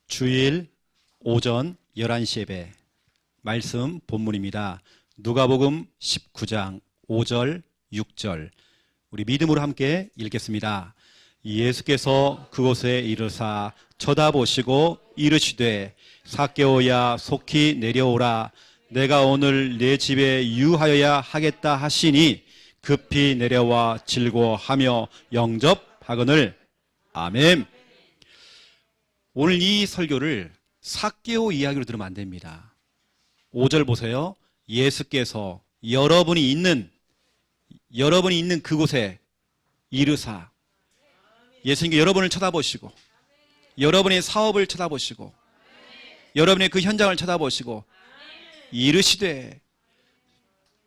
주일 오전 11시 예배 말씀 본문입니다. 누가복음 19장 5절 6절 우리 믿음으로 함께 읽겠습니다. 예수께서 그곳에 이르사 쳐다보시고 이르시되 삭개오야 속히 내려오라. 내가 오늘 내 집에 유하여야 하겠다 하시니 급히 내려와 즐거워하며 영접하거늘. 아멘. 오늘 이 설교를 삭개오 이야기로 들으면 안 됩니다. 5절 보세요. 예수께서 여러분이 있는 그곳에 이르사. 예수님께 여러분을 쳐다보시고 여러분의 사업을 쳐다보시고 여러분의 그 현장을 쳐다보시고 이르시되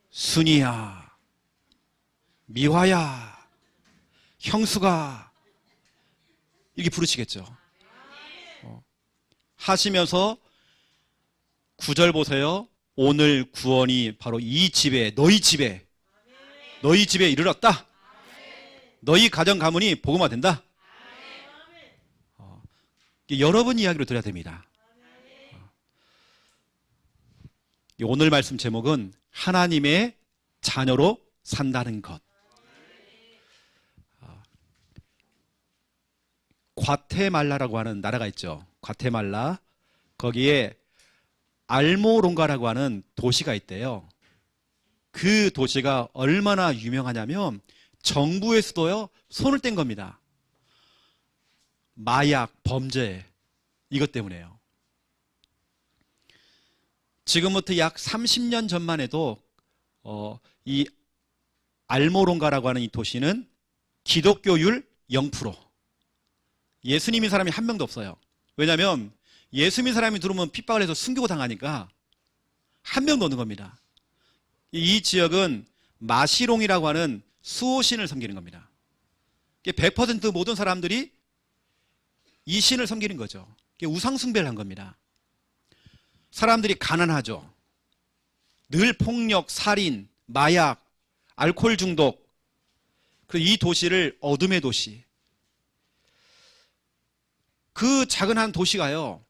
순이야 미화야 형수가 이렇게 부르시겠죠. 하시면서 9절 보세요. 오늘 구원이 바로 이 집에 너희 집에 이르렀다. 너희 가정 가문이 복음화된다. 여러분 이야기로 들어야 됩니다. 오늘 말씀 제목은 하나님의 자녀로 산다는 것. 과테말라라고 하는 나라가 있죠. 과테말라. 거기에 알모롱가라고 하는 도시가 있대요. 그 도시가 얼마나 유명하냐면 정부에서도요 손을 뗀 겁니다. 마약, 범죄 이것 때문에요. 지금부터 약 30년 전만 해도 이 알모롱가라고 하는 이 도시는 기독교율 0%. 예수 믿는 사람이 한 명도 없어요. 왜냐하면 예수 믿는 사람이 들어오면 핍박을 해서 순교 당하니까 한 명도 없는 겁니다. 이 지역은 마시롱이라고 하는 수호신을 섬기는 겁니다. 100% 모든 사람들이 이 신을 섬기는 거죠. 우상숭배를 한 겁니다. 사람들이 가난하죠. 늘 폭력, 살인, 마약, 알코올 중독. 그리고 이 도시를 어둠의 도시. 그 작은 한 도시가요.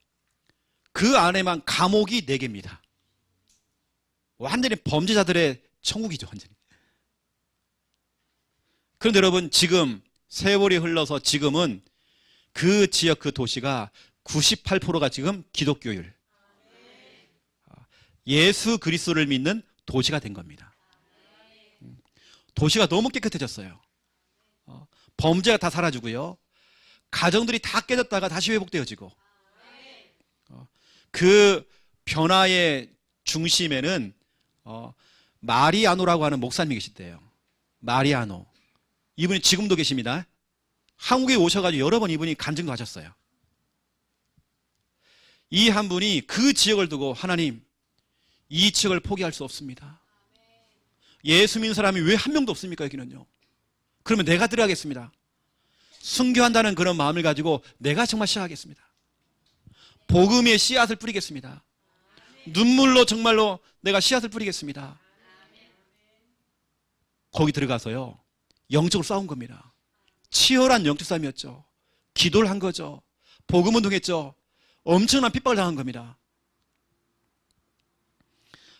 그 안에만 감옥이 4개입니다. 완전히 범죄자들의 천국이죠. 완전히. 그런데 여러분 지금 세월이 흘러서 지금은 그 지역 그 도시가 98%가 지금 기독교율. 예수 그리스도를 믿는 도시가 된 겁니다. 도시가 너무 깨끗해졌어요. 범죄가 다 사라지고요. 가정들이 다 깨졌다가 다시 회복되어지고 그 변화의 중심에는 마리아노라고 하는 목사님이 계시대요. 마리아노. 이분이 지금도 계십니다. 한국에 오셔가지고 여러 번 이분이 간증도 하셨어요. 이 한 분이 그 지역을 두고 하나님 이 지역을 포기할 수 없습니다. 예수 믿는 사람이 왜 한 명도 없습니까 여기는요. 그러면 내가 들어가겠습니다. 순교한다는 그런 마음을 가지고 내가 정말 시작하겠습니다. 복음의 씨앗을 뿌리겠습니다. 눈물로 정말로 내가 씨앗을 뿌리겠습니다. 거기 들어가서요. 영적으로 싸운 겁니다. 치열한 영적 싸움이었죠. 기도를 한 거죠. 복음 운동했죠. 엄청난 핍박을 당한 겁니다.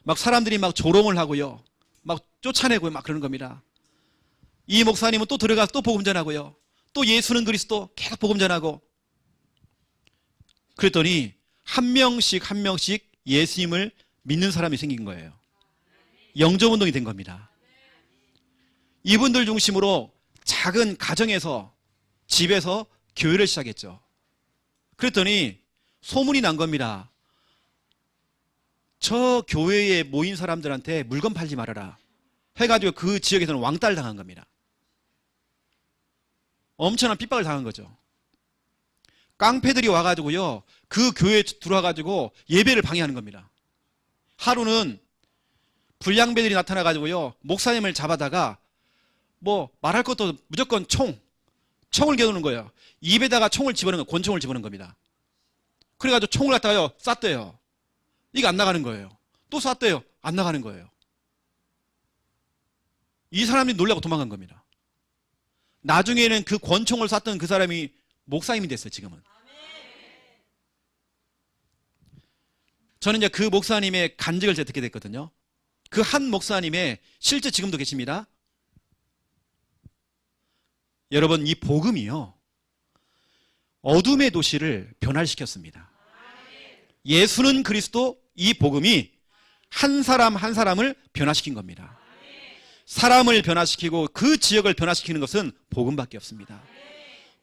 막 사람들이 막 조롱을 하고요. 막 쫓아내고 막 그러는 겁니다. 이 목사님은 또 들어가서 또 복음 전하고요. 또 예수는 그리스도 계속 복음 전하고. 그랬더니 한 명씩 예수님을 믿는 사람이 생긴 거예요. 영접 운동이 된 겁니다. 이분들 중심으로 작은 가정에서 집에서 교회를 시작했죠. 그랬더니 소문이 난 겁니다. 저 교회에 모인 사람들한테 물건 팔지 말아라 해가지고 그 지역에서는 왕따를 당한 겁니다. 엄청난 핍박을 당한 거죠. 깡패들이 와가지고요 그 교회에 들어와가지고 예배를 방해하는 겁니다. 하루는 불량배들이 나타나가지고요 목사님을 잡아다가 뭐 말할 것도 무조건 총을 겨누는 거예요. 입에다가 총을 집어넣는 거, 권총을 집어넣는 겁니다. 그래가지고 총을 갖다가요 쐈대요. 이게 안 나가는 거예요. 또 쐈대요. 안 나가는 거예요. 이 사람이 놀라고 도망간 겁니다. 나중에는 그 권총을 쐈던 그 사람이 목사님이 됐어요. 지금은. 저는 이제 그 목사님의 간증을 제가 듣게 됐거든요. 그 한 목사님의 실제 지금도 계십니다. 여러분, 이 복음이요, 어둠의 도시를 변화시켰습니다. 예수는 그리스도, 이 복음이 한 사람 한 사람을 변화시킨 겁니다. 사람을 변화시키고 그 지역을 변화시키는 것은 복음밖에 없습니다.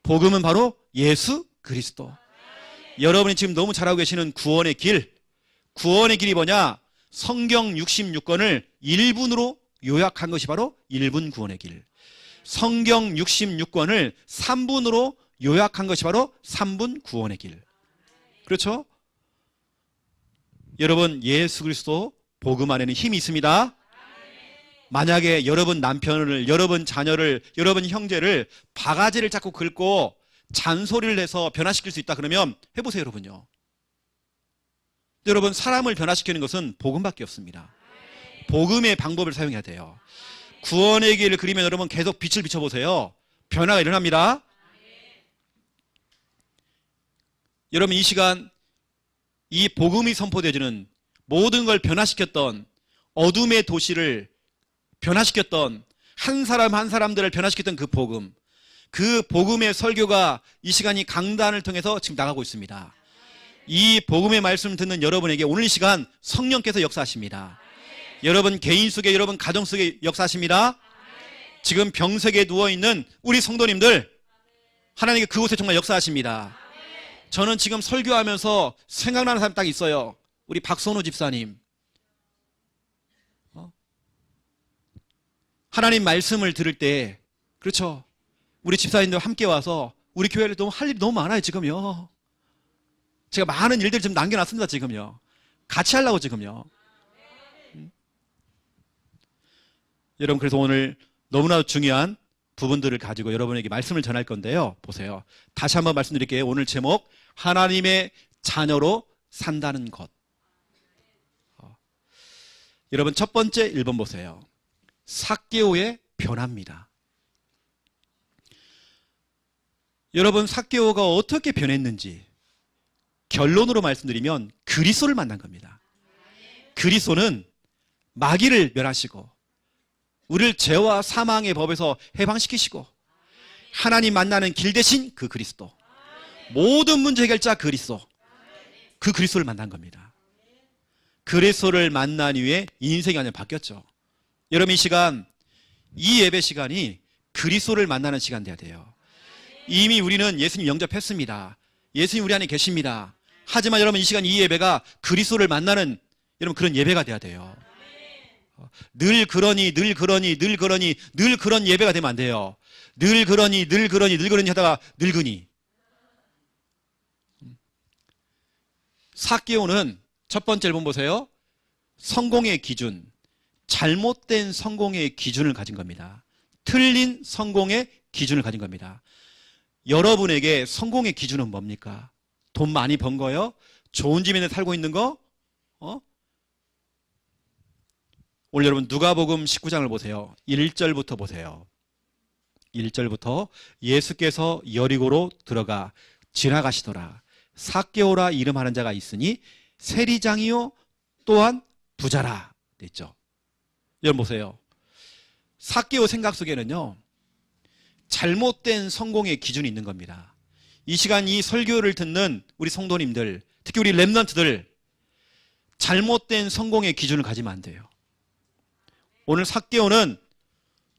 복음은 바로 예수 그리스도. 여러분이 지금 너무 잘하고 계시는 구원의 길, 구원의 길이 뭐냐? 성경 66권을 1분으로 요약한 것이 바로 1분 구원의 길. 성경 66권을 3분으로 요약한 것이 바로 3분 구원의 길. 그렇죠? 여러분, 예수 그리스도 복음 안에는 힘이 있습니다. 만약에 여러분 남편을, 여러분 자녀를, 여러분 형제를 바가지를 자꾸 긁고 잔소리를 해서 변화시킬 수 있다 그러면 해보세요, 여러분요. 여러분, 사람을 변화시키는 것은 복음밖에 없습니다. 복음의 방법을 사용해야 돼요. 구원의 길을 그리면 여러분 계속 빛을 비춰보세요. 변화가 일어납니다. 여러분, 이 시간 이 복음이 선포되어지는 모든 걸 변화시켰던, 어둠의 도시를 변화시켰던, 한 사람 한 사람들을 변화시켰던 그 복음, 그 복음의 설교가 이 시간이 강단을 통해서 지금 나가고 있습니다. 이 복음의 말씀을 듣는 여러분에게 오늘 이 시간 성령께서 역사하십니다. 여러분 개인 속에, 여러분 가정 속에 역사하십니다. 지금 병석에 누워있는 우리 성도님들, 하나님께 그곳에 정말 역사하십니다. 저는 지금 설교하면서 생각나는 사람 딱 있어요. 우리 박선호 집사님. 하나님 말씀을 들을 때, 그렇죠, 우리 집사님들 함께 와서 우리 교회를 너무 할 일이 너무 많아요 지금요. 제가 많은 일들 좀 남겨놨습니다 지금요. 같이 하려고 지금요. 여러분, 그래서 오늘 너무나 중요한 부분들을 가지고 여러분에게 말씀을 전할 건데요. 보세요. 다시 한번 말씀드릴게요. 오늘 제목, 하나님의 자녀로 산다는 것. 여러분, 첫 번째 1번 보세요. 삭개오의 변화입니다. 여러분, 삭개오가 어떻게 변했는지 결론으로 말씀드리면 그리스도를 만난 겁니다. 그리스도는 마귀를 멸하시고 우리를 죄와 사망의 법에서 해방시키시고 하나님 만나는 길 대신 그 그리스도, 모든 문제 해결자 그리스도, 그 그리스도를 만난 겁니다. 그리스도를 만난 이후에 인생이 완전 바뀌었죠. 여러분, 이 시간, 이 예배 시간이 그리스도를 만나는 시간 돼야 돼요. 이미 우리는 예수님 영접했습니다. 예수님 우리 안에 계십니다. 하지만 여러분, 이 시간 이 예배가 그리스도를 만나는 여러분 그런 예배가 돼야 돼요. 늘 그러니 늘 그러니 늘 그러니 늘 그런 예배가 되면 안 돼요. 늘 그러니 늘 그러니 늘 그러니 하다가 늙으니. 삭개오는 첫 번째 1번 보세요. 성공의 기준, 잘못된 성공의 기준을 가진 겁니다. 틀린 성공의 기준을 가진 겁니다. 여러분에게 성공의 기준은 뭡니까? 돈 많이 번 거요? 좋은 집에 살고 있는 거? 오늘 여러분 누가복음 19장을 보세요. 1절부터 보세요. 1절부터 예수께서 여리고로 들어가 지나가시더라. 삭개오라 이름하는 자가 있으니 세리장이요 또한 부자라 됐죠. 여러분 보세요. 삭개오 생각 속에는요, 잘못된 성공의 기준이 있는 겁니다. 이 시간 이 설교를 듣는 우리 성도님들, 특히 우리 렘넌트들, 잘못된 성공의 기준을 가지면 안 돼요. 오늘 삭개오는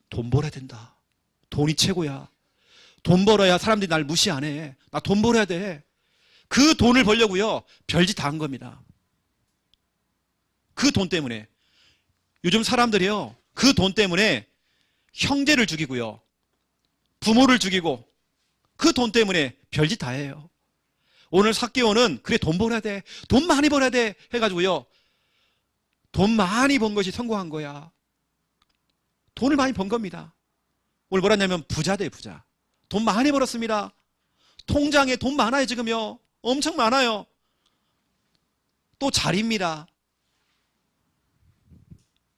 돈 벌어야 된다. 돈이 최고야. 돈 벌어야 사람들이 날 무시 안 해. 나 돈 벌어야 돼. 그 돈을 벌려고요, 별짓 다 한 겁니다. 그 돈 때문에. 요즘 사람들이요, 그 돈 때문에 형제를 죽이고요, 부모를 죽이고, 그 돈 때문에 별짓 다 해요. 오늘 삭개오는 그래 돈 벌어야 돼, 돈 많이 벌어야 돼 해가지고요, 돈 많이 번 것이 성공한 거야. 돈을 많이 번 겁니다. 오늘 뭐라 했냐면 부자 돼, 부자. 돈 많이 벌었습니다. 통장에 돈 많아요 지금요. 엄청 많아요. 또 잘입니다.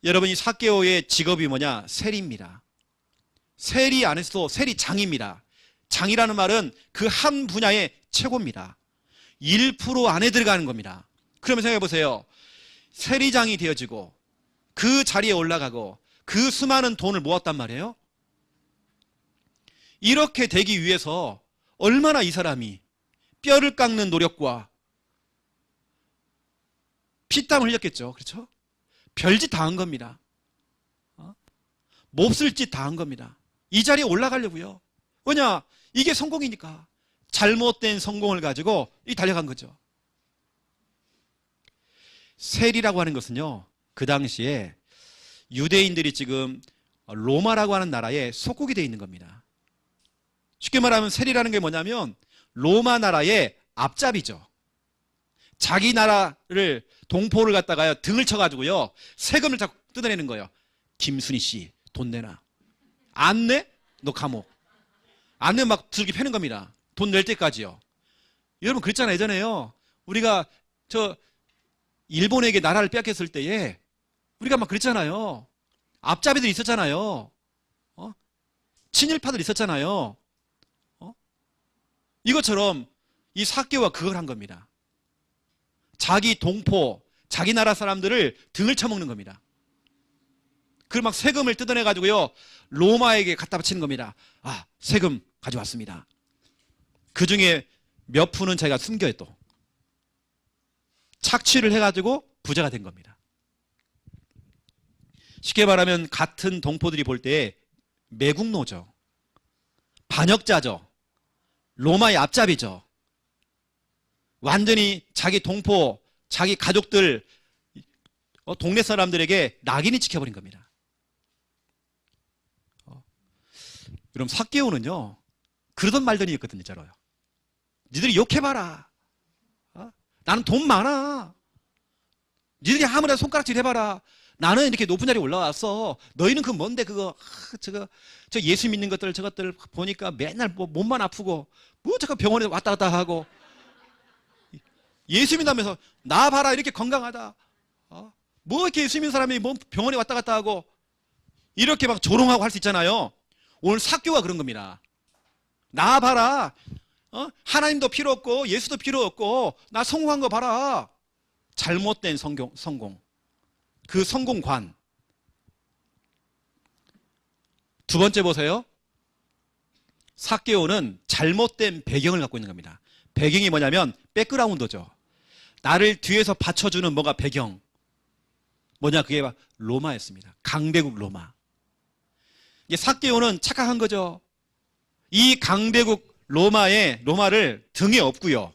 여러분, 이 삭개오의 직업이 뭐냐? 세리입니다. 세리 안에서도 세리장입니다. 장이라는 말은 그 한 분야의 최고입니다. 1% 안에 들어가는 겁니다. 그러면 생각해 보세요. 세리장이 되어지고 그 자리에 올라가고 그 수많은 돈을 모았단 말이에요. 이렇게 되기 위해서 얼마나 이 사람이 뼈를 깎는 노력과 피땀을 흘렸겠죠. 그렇죠? 별짓 다 한 겁니다. 몹쓸 짓 다 한 겁니다. 이 자리에 올라가려고요. 왜냐? 이게 성공이니까. 잘못된 성공을 가지고 달려간 거죠. 세리라고 하는 것은요, 그 당시에 유대인들이 지금 로마라고 하는 나라에 속국이 되어 있는 겁니다. 쉽게 말하면 세리라는 게 뭐냐면 로마 나라의 앞잡이죠. 자기 나라를 동포를 갖다가요 등을 쳐가지고요 세금을 자꾸 뜯어내는 거예요. 김순희 씨 돈 내놔. 안 내? 너 감옥. 안 내면 막 들기 패는 겁니다. 돈 낼 때까지요. 여러분 그랬잖아요. 예전에요. 우리가 일본에게 나라를 뺏겼을 때에 우리가 막 그랬잖아요. 앞잡이들 있었잖아요. 친일파들 있었잖아요. 이것처럼 이 삭개오가 그걸 한 겁니다. 자기 동포, 자기 나라 사람들을 등을 쳐먹는 겁니다. 그걸 막 세금을 뜯어내가지고요 로마에게 갖다 바치는 겁니다. 아, 세금 가져왔습니다. 그 중에 몇 푼은 자기가 숨겨요. 또 착취를 해가지고 부자가 된 겁니다. 쉽게 말하면 같은 동포들이 볼 때 매국노죠. 반역자죠. 로마의 앞잡이죠. 완전히 자기 동포, 자기 가족들, 동네 사람들에게 낙인이 찍혀버린 겁니다. 여러분 삭개오는요 그러던 말더니 있거든요. 저로요. 니들이 욕해봐라. 나는 돈 많아. 니들이 아무나 손가락질 해봐라. 나는 이렇게 높은 자리에 올라왔어. 너희는 그 뭔데 그거 저 예수 믿는 것들 저것들 보니까 맨날 뭐 몸만 아프고 뭐 자꾸 병원에 왔다 갔다 하고 예수 믿으면서 나 봐라 이렇게 건강하다. 뭐 이렇게 예수 믿는 사람이 뭐 병원에 왔다 갔다 하고 이렇게 막 조롱하고 할 수 있잖아요. 오늘 삭개오가 그런 겁니다. 나 봐라. 하나님도 필요 없고 예수도 필요 없고 나 성공한 거 봐라. 잘못된 성공. 그 성공관. 두 번째 보세요. 삭개오는 잘못된 배경을 갖고 있는 겁니다. 배경이 뭐냐면 백그라운드죠. 나를 뒤에서 받쳐주는 뭐가 배경. 뭐냐 그게 로마였습니다. 강대국 로마. 이게 삭개오는 착각한 거죠. 이 강대국 로마를 등에 업고요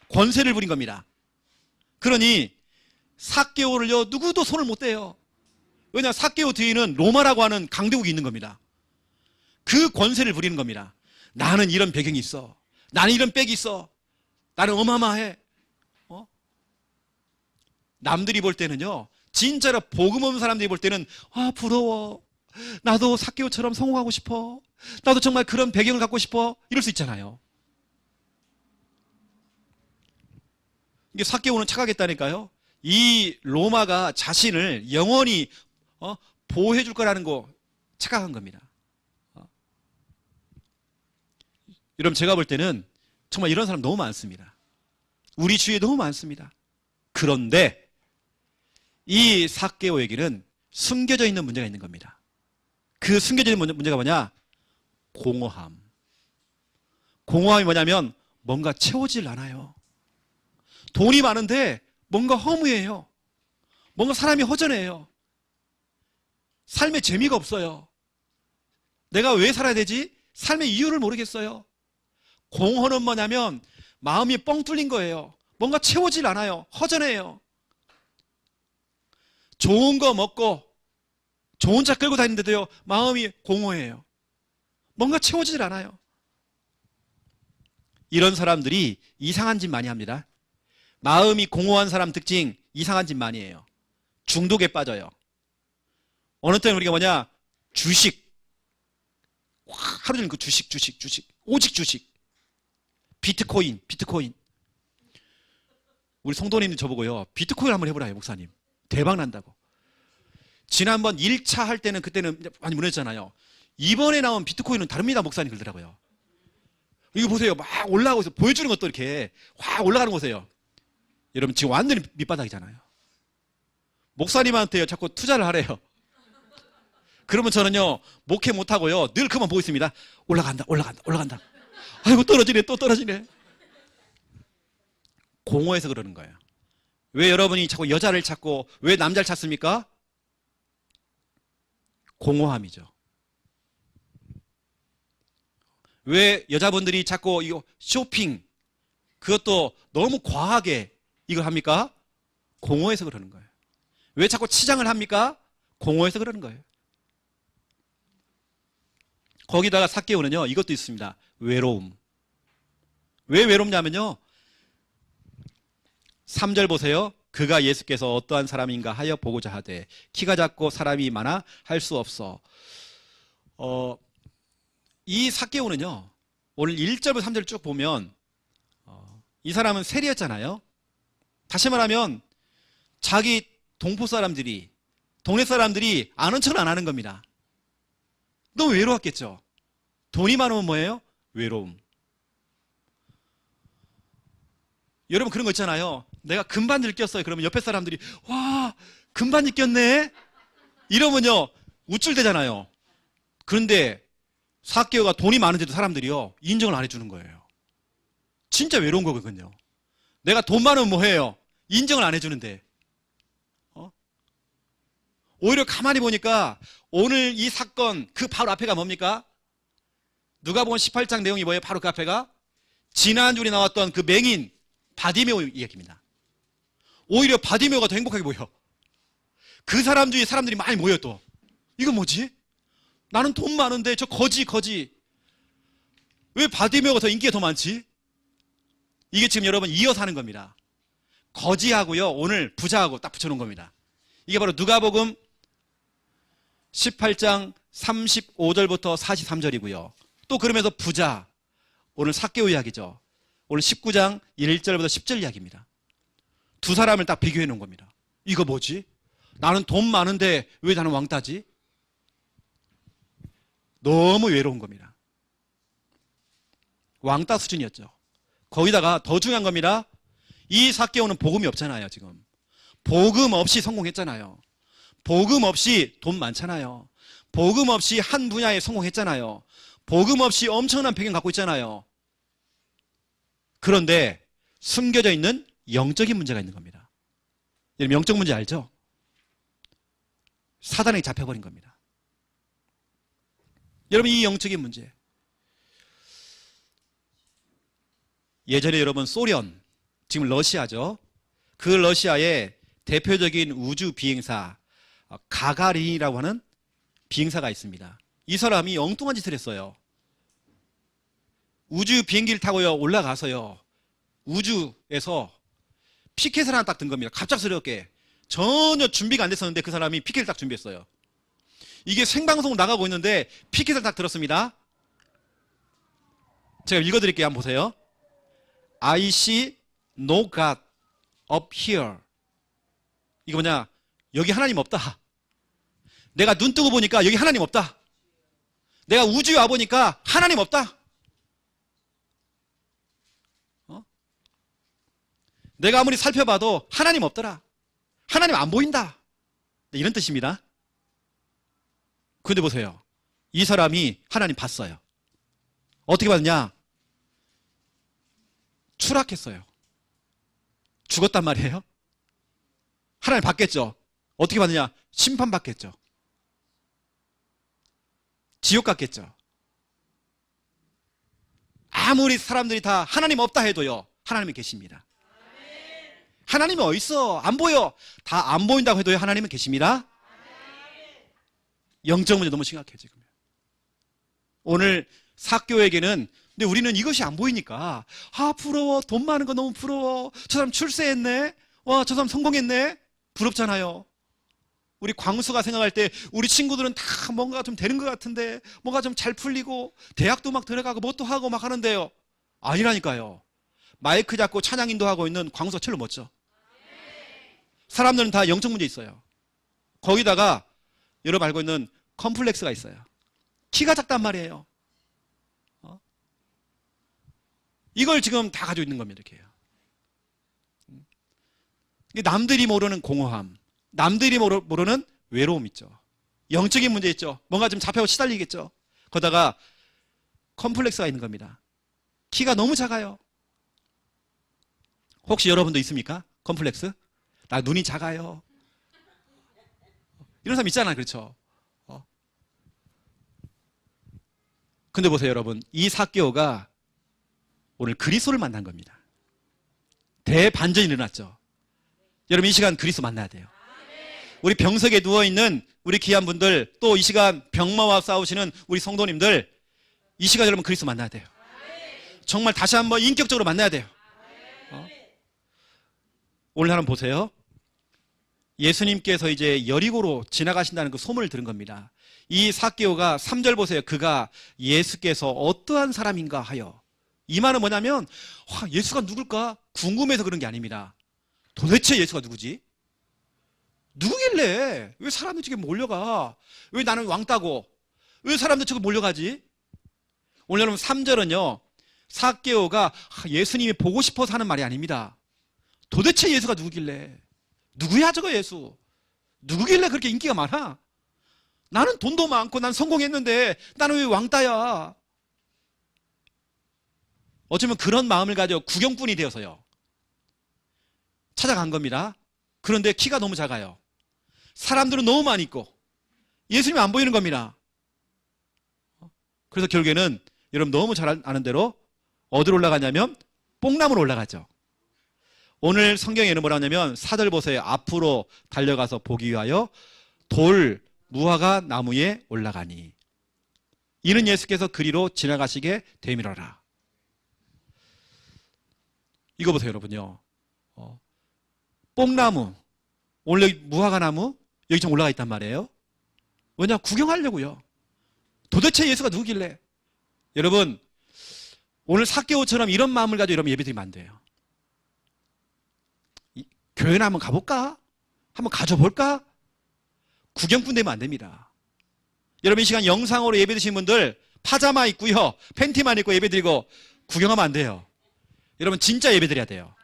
권세를 부린 겁니다. 그러니 삭개오를요 누구도 손을 못 대요. 왜냐 삭개오 뒤에는 로마라고 하는 강대국이 있는 겁니다. 그 권세를 부리는 겁니다. 나는 이런 배경이 있어. 나는 이런 백이 있어. 나는 어마어마해. 남들이 볼 때는요 진짜로 복음 없는 사람들이 볼 때는 부러워. 나도 삭개오처럼 성공하고 싶어. 나도 정말 그런 배경을 갖고 싶어. 이럴 수 있잖아요. 이게 삭개오는 착각했다니까요. 이 로마가 자신을 영원히 보호해 줄 거라는 거 착각한 겁니다. 여러분 제가 볼 때는 정말 이런 사람 너무 많습니다. 우리 주위에 너무 많습니다. 그런데 이 삭개오에게는 숨겨져 있는 문제가 있는 겁니다. 그 숨겨져 있는 문제가 뭐냐? 공허함. 공허함이 뭐냐면 뭔가 채워질 않아요. 돈이 많은데 뭔가 허무해요. 뭔가 사람이 허전해요. 삶에 재미가 없어요. 내가 왜 살아야 되지? 삶의 이유를 모르겠어요. 공허는 뭐냐면 마음이 뻥 뚫린 거예요. 뭔가 채워질 않아요. 허전해요. 좋은 거 먹고 좋은 차 끌고 다니는데도요 마음이 공허해요. 뭔가 채워지질 않아요. 이런 사람들이 이상한 짓 많이 합니다. 마음이 공허한 사람 특징 이상한 짓 많이 해요. 중독에 빠져요. 어느 때는 우리가 뭐냐 주식 하루 종일 그 주식 오직 주식 비트코인 우리 성도님들 저보고요 비트코인 한번 해보라 목사님 대박 난다고. 지난번 1차 할 때는 그때는 많이 무너졌잖아요. 이번에 나온 비트코인은 다릅니다 목사님 그러더라고요. 이거 보세요 막 올라가고 있어. 보여주는 것도 이렇게 확 올라가는 거 보세요. 여러분 지금 완전히 밑바닥이잖아요. 목사님한테 자꾸 투자를 하래요. 그러면 저는요 목회 못하고요 늘 그만 보고 있습니다. 올라간다 올라간다 올라간다. 아이고 떨어지네 또 떨어지네. 공허해서 그러는 거예요. 왜 여러분이 자꾸 여자를 찾고 왜 남자를 찾습니까? 공허함이죠. 왜 여자분들이 자꾸 이거 쇼핑 그것도 너무 과하게 이걸 합니까? 공허해서 그러는 거예요. 왜 자꾸 치장을 합니까? 공허해서 그러는 거예요. 거기다가 삭개오는요 이것도 있습니다. 외로움. 왜 외롭냐면요 3절 보세요. 그가 예수께서 어떠한 사람인가 하여 보고자 하되 키가 작고 사람이 많아 할 수 없어. 이 삭개오는요 오늘 1절부터 3절 쭉 보면 이 사람은 세리였잖아요. 다시 말하면 자기 동포 사람들이 동네 사람들이 아는 척을 안 하는 겁니다. 너무 외로웠겠죠. 돈이 많으면 뭐예요? 외로움. 여러분 그런 거 있잖아요. 내가 금반지를 꼈어요. 그러면 옆에 사람들이 와 금반지 꼈네 이러면요 우쭐대잖아요. 그런데 삭개오가 돈이 많은데도 사람들이요 인정을 안 해주는 거예요. 진짜 외로운 거거든요. 내가 돈 많으면 뭐 해요? 인정을 안 해주는데 오히려 가만히 보니까 오늘 이 사건 그 바로 앞에가 뭡니까? 누가복음 18장 내용이 뭐예요? 바로 그 앞에가 지난주에 나왔던 그 맹인 바디메오 이야기입니다. 오히려 바디메오가 더 행복하게 보여. 그 사람 중에 사람들이 많이 모여 또. 이거 뭐지? 나는 돈 많은데 저 거지. 왜 바디메오가 더 인기가 더 많지? 이게 지금 여러분 이어서 하는 겁니다. 거지하고요 오늘 부자하고 딱 붙여놓은 겁니다. 이게 바로 누가복음 18장 35절부터 43절이고요. 또 그러면서 부자, 오늘 삭개오 이야기죠. 오늘 19장 1절부터 10절 이야기입니다. 두 사람을 딱 비교해 놓은 겁니다. 이거 뭐지? 나는 돈 많은데 왜 나는 왕따지? 너무 외로운 겁니다. 왕따 수준이었죠. 거기다가 더 중요한 겁니다. 이 삭개오는 복음이 없잖아요. 지금 복음 없이 성공했잖아요. 복음 없이 돈 많잖아요. 복음 없이 한 분야에 성공했잖아요. 복음 없이 엄청난 배경 갖고 있잖아요. 그런데 숨겨져 있는 영적인 문제가 있는 겁니다. 여러분 영적 문제 알죠? 사단에게 잡혀버린 겁니다. 여러분 이 영적인 문제 예전에 여러분 소련 지금 러시아죠. 그 러시아의 대표적인 우주 비행사 가가린이라고 하는 비행사가 있습니다. 이 사람이 엉뚱한 짓을 했어요. 우주 비행기를 타고요 올라가서요 우주에서 피켓을 하나 딱 든 겁니다. 갑작스럽게 전혀 준비가 안 됐었는데 그 사람이 피켓을 딱 준비했어요. 이게 생방송 나가고 있는데 피켓을 딱 들었습니다. 제가 읽어드릴게요. 한번 보세요. I see no God up here. 이거 뭐냐? 여기 하나님 없다. 내가 눈 뜨고 보니까 여기 하나님 없다. 내가 우주에 와보니까 하나님 없다. 내가 아무리 살펴봐도 하나님 없더라. 하나님 안 보인다. 이런 뜻입니다. 그런데 보세요. 이 사람이 하나님 봤어요. 어떻게 봤냐? 추락했어요. 죽었단 말이에요. 하나님 봤겠죠. 어떻게 봤느냐? 심판받겠죠. 지옥 갔겠죠. 아무리 사람들이 다 하나님 없다 해도요 하나님이 계십니다. 하나님이 어디 있어? 안 보여. 다 안 보인다고 해도요 하나님은 계십니다. 영적 문제 너무 심각해요 지금. 오늘 삭개오에게는 근데 우리는 이것이 안 보이니까 부러워. 돈 많은 거 너무 부러워. 저 사람 출세했네. 와, 저 사람 성공했네. 부럽잖아요. 우리 광수가 생각할 때 우리 친구들은 다 뭔가 좀 되는 것 같은데 뭔가 좀 잘 풀리고 대학도 막 들어가고 뭣도 하고 막 하는데요. 아니라니까요. 마이크 잡고 찬양 인도하고 있는 광수가 철로 멋져. 사람들은 다 영적 문제 있어요. 거기다가 여러분 알고 있는 컴플렉스가 있어요. 키가 작단 말이에요. 이걸 지금 다 가지고 있는 겁니다. 이렇게요. 남들이 모르는 공허함, 남들이 모르는 외로움 있죠. 영적인 문제 있죠. 뭔가 좀 잡혀고 시달리겠죠. 거기다가 컴플렉스가 있는 겁니다. 키가 너무 작아요. 혹시 여러분도 있습니까? 컴플렉스? 나 눈이 작아요. 이런 사람 있잖아요. 그렇죠? 근데 보세요, 여러분. 이 삭개오가 오늘 그리스도를 만난 겁니다. 대반전이 일어났죠. 여러분, 이 시간 그리스도 만나야 돼요. 우리 병석에 누워있는 우리 귀한 분들, 또 이 시간 병마와 싸우시는 우리 성도님들, 이 시간 여러분 그리스도 만나야 돼요. 정말 다시 한번 인격적으로 만나야 돼요. 오늘 한번 보세요. 예수님께서 이제 여리고로 지나가신다는 그 소문을 들은 겁니다. 이 삭개오가 3절 보세요. 그가 예수께서 어떠한 사람인가 하여. 이 말은 뭐냐면 예수가 누굴까 궁금해서 그런 게 아닙니다. 도대체 예수가 누구지? 누구길래 왜 사람들이 저기 몰려가? 왜 나는 왕따고? 왜 사람들 저기 몰려가지? 오늘 여러분 3절은요. 삭개오가 예수님이 보고 싶어서 하는 말이 아닙니다. 도대체 예수가 누구길래? 누구야 저거 예수? 누구길래 그렇게 인기가 많아? 나는 돈도 많고 난 성공했는데 나는 왜 왕따야? 어쩌면 그런 마음을 가지고 구경꾼이 되어서요. 찾아간 겁니다. 그런데 키가 너무 작아요. 사람들은 너무 많이 있고 예수님이 안 보이는 겁니다. 그래서 결국에는 여러분 너무 잘 아는 대로 어디로 올라가냐면 뽕나무로 올라가죠. 오늘 성경에는 뭐라 하냐면 4절 보세요. 앞으로 달려가서 보기 위하여 돌 무화과 나무에 올라가니 이는 예수께서 그리로 지나가시게 되밀어라. 이거 보세요 여러분요. 뽕나무, 오늘 여기 무화과 나무 여기 좀 올라가 있단 말이에요. 왜냐? 구경하려고요. 도대체 예수가 누구길래? 여러분 오늘 삭개오처럼 이런 마음을 가지고 여러분 예배드리면 안 돼요. 교회나 한번 가볼까? 한번 가져볼까? 구경꾼 되면 안 됩니다. 여러분 이 시간 영상으로 예배드리신 분들 파자마 입고요, 팬티만 입고 예배드리고 구경하면 안 돼요. 여러분 진짜 예배드려야 돼요.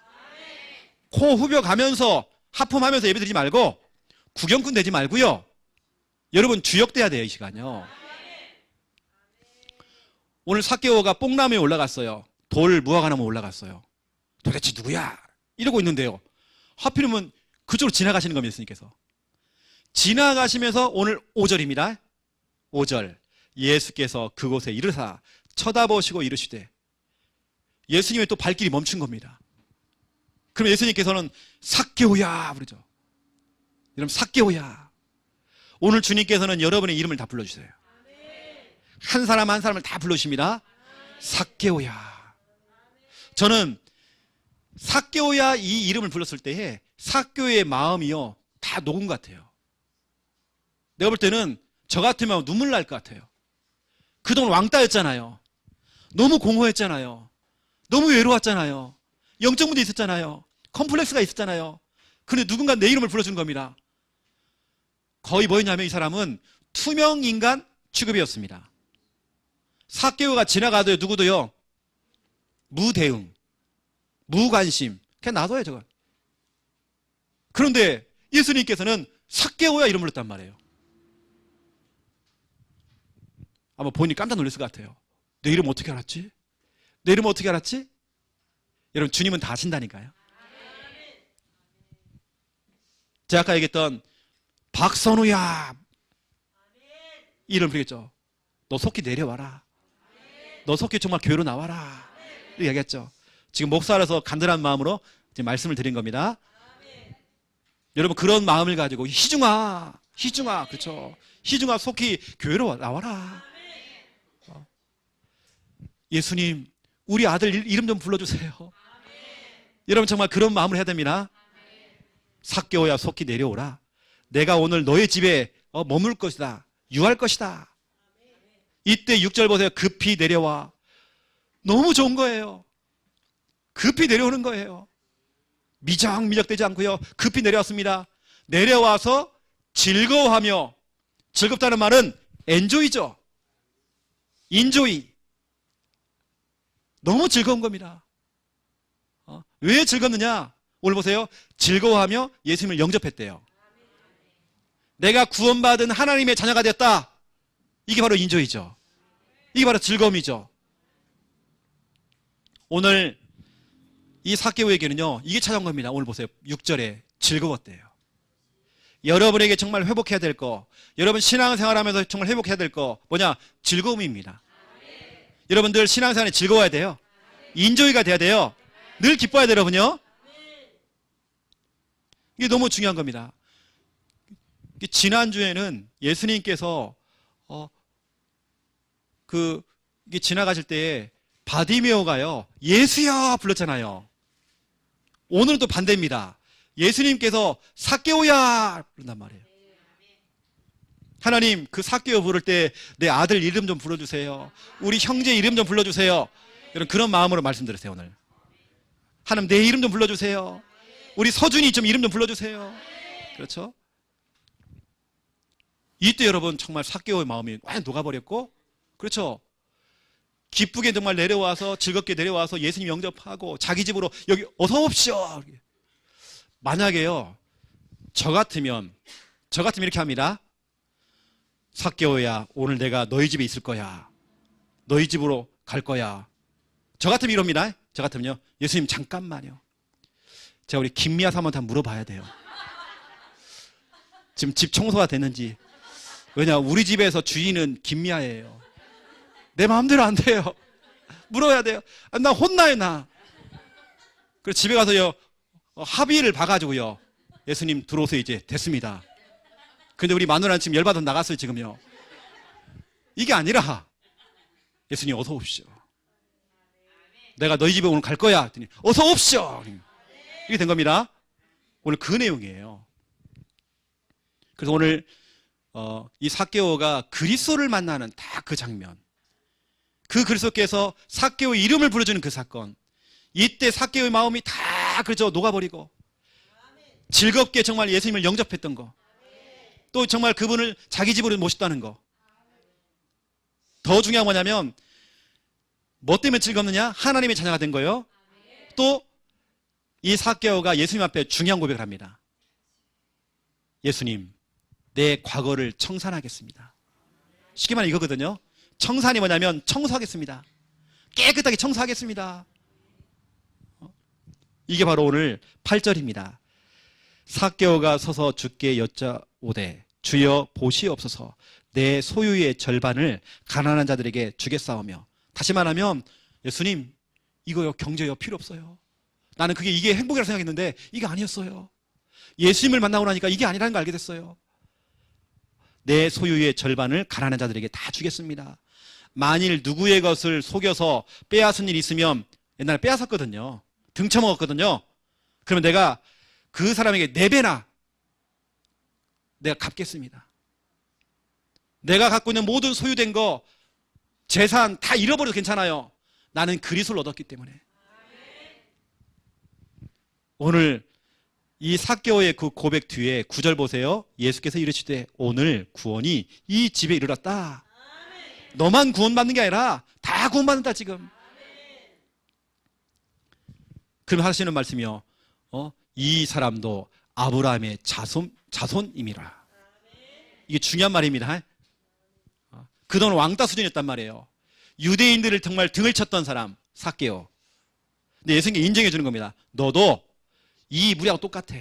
코 후벼 가면서 하품하면서 예배드리지 말고 구경꾼 되지 말고요. 여러분 주역돼야 돼요. 이 시간요. 오늘 삭개오가 뽕나무에 올라갔어요. 돌 무화과나무 올라갔어요. 도대체 누구야? 이러고 있는데요. 하필이면 그쪽으로 지나가시는 겁니다. 예수님께서. 지나가시면서 오늘 5절입니다. 5절. 예수께서 그곳에 이르사 쳐다보시고 이르시되. 예수님의 또 발길이 멈춘 겁니다. 그럼 예수님께서는 삭개오야 부르죠. 여러분 삭개오야. 오늘 주님께서는 여러분의 이름을 다 불러주세요. 한 사람 한 사람을 다 불러주십니다. 삭개오야. 저는 삭개오야 이 이름을 불렀을 때에 삭개오의 마음이요 다 녹은 것 같아요. 내가 볼 때는 저 같으면 눈물 날 것 같아요. 그동안 왕따였잖아요. 너무 공허했잖아요. 너무 외로웠잖아요. 영적 문제 있었잖아요. 컴플렉스가 있었잖아요. 그런데 누군가 내 이름을 불러주는 겁니다. 거의 뭐였냐면 이 사람은 투명 인간 취급이었습니다. 삭개오가 지나가도요 누구도요 무대응, 무관심, 그냥 놔둬요 저건. 그런데 예수님께서는 삭개오야 이름 불렀단 말이에요. 아마 본인이 깜짝 놀랐을 것 같아요. 내 이름 어떻게 알았지? 내 이름 어떻게 알았지? 여러분 주님은 다 아신다니까요. 제가 아까 얘기했던 박선우야 이름 부르겠죠. 너 속히 내려와라. 너 속히 정말 교회로 나와라. 이렇게 얘기했죠. 지금 목사라서 간절한 마음으로 지금 말씀을 드린 겁니다. 여러분 그런 마음을 가지고 희중아 그렇죠. 희중아 속히 교회로 나와라. 예수님 우리 아들 이름 좀 불러주세요. 여러분 정말 그런 마음을 해야 됩니다. 삭개오야 속히 내려오라. 내가 오늘 너의 집에 머물 것이다. 유할 것이다. 이때 6절 보세요. 급히 내려와. 너무 좋은 거예요. 급히 내려오는 거예요. 미적미적되지 않고요. 급히 내려왔습니다. 내려와서 즐거워하며, 즐겁다는 말은 엔조이죠. 인조이. 너무 즐거운 겁니다. 왜 즐겁느냐? 오늘 보세요. 즐거워하며 예수님을 영접했대요. 내가 구원받은 하나님의 자녀가 되었다. 이게 바로 인조이죠. 이게 바로 즐거움이죠. 오늘 이 삭개오에게는요, 이게 찾아온 겁니다. 오늘 보세요. 6절에 즐거웠대요. 여러분에게 정말 회복해야 될 거, 여러분 신앙생활하면서 정말 회복해야 될 거 뭐냐? 즐거움입니다. 여러분들 신앙생활에 즐거워야 돼요. 인조이가 돼야 돼요. 늘 기뻐야 돼요, 여러분요. 이게 너무 중요한 겁니다. 지난주에는 예수님께서 이게 지나가실 때에 바디메오가요, 예수야 불렀잖아요. 오늘은 또 반대입니다. 예수님께서 삭개오야 부른단 말이에요. 하나님, 그 삭개오 부를 때 내 아들 이름 좀 불러주세요. 우리 형제 이름 좀 불러주세요. 여러분, 그런 마음으로 말씀드리세요. 오늘 하나님, 내 이름 좀 불러주세요. 우리 서준이 좀 이름 좀 불러주세요. 그렇죠? 이때 여러분 정말 삭개오의 마음이 완전 녹아버렸고, 그렇죠? 기쁘게 정말 내려와서, 즐겁게 내려와서 예수님 영접하고 자기 집으로 여기 어서 오십시오. 만약에요, 저 같으면 이렇게 합니다. 삭개오야, 오늘 내가 너희 집에 있을 거야. 너희 집으로 갈 거야. 저 같으면 이럽니다. 저 같으면요, 예수님 잠깐만요. 제가 우리 김미아 사모한테 한번 물어봐야 돼요. 지금 집 청소가 됐는지. 왜냐, 우리 집에서 주인은 김미아예요. 내 마음대로 안 돼요. 물어야 돼요. 나 혼나요, 나. 그래서 집에 가서요, 합의를 봐가지고요, 예수님 들어오세요. 이제 됐습니다. 근데 우리 마누라는 지금 열받아 나갔어요, 지금요. 이게 아니라, 예수님 어서 오십시오. 내가 너희 집에 오늘 갈 거야. 했더니 어서 오십시오. 이게 된 겁니다. 오늘 그 내용이에요. 그래서 오늘 이 삭개오가 그리스도를 만나는 딱 그 장면, 그 그리스도께서 삭개오의 이름을 부르주는 그 사건, 이때 삭개오의 마음이 다 그저 녹아버리고 즐겁게 정말 예수님을 영접했던 거, 또 정말 그분을 자기 집으로 모셨다는 거. 더 중요한 건 뭐냐면, 뭐 때문에 즐겁느냐? 하나님의 자녀가 된 거예요. 또 이 삭개오가 예수님 앞에 중요한 고백을 합니다. 예수님, 내 과거를 청산하겠습니다. 쉽게 말하면 이거거든요. 청산이 뭐냐면 청소하겠습니다. 깨끗하게 청소하겠습니다. 이게 바로 오늘 8절입니다. 삭개오가 서서 주께 여짜오되 주여 보시옵소서, 내 소유의 절반을 가난한 자들에게 주겠사오며. 다시 말하면, 예수님, 이거요, 경제요, 필요 없어요. 나는 이게 행복이라고 생각했는데 이게 아니었어요. 예수님을 만나고 나니까 이게 아니라는 걸 알게 됐어요. 내 소유의 절반을 가난한 자들에게 다 주겠습니다. 만일 누구의 것을 속여서 빼앗은 일이 있으면, 옛날에 빼앗았거든요. 등쳐먹었거든요. 그러면 내가 그 사람에게 4배나 내가 갚겠습니다. 내가 갖고 있는 모든 소유된 거, 재산 다 잃어버려도 괜찮아요. 나는 그리스도를 얻었기 때문에. 오늘 이 삭개오의 그 고백 뒤에 9절 보세요. 예수께서 이르시되 오늘 구원이 이 집에 이르렀다. 너만 구원받는 게 아니라 다 구원받는다 지금. 그럼 하시는 말씀이요, 이 사람도 아브라함의 자손임이라. 이게 중요한 말입니다. 그동안 왕따 수준이었단 말이에요. 유대인들을 정말 등을 쳤던 사람 삭개오. 근데 예수님이 인정해 주는 겁니다. 너도 이 무리하고 똑같아.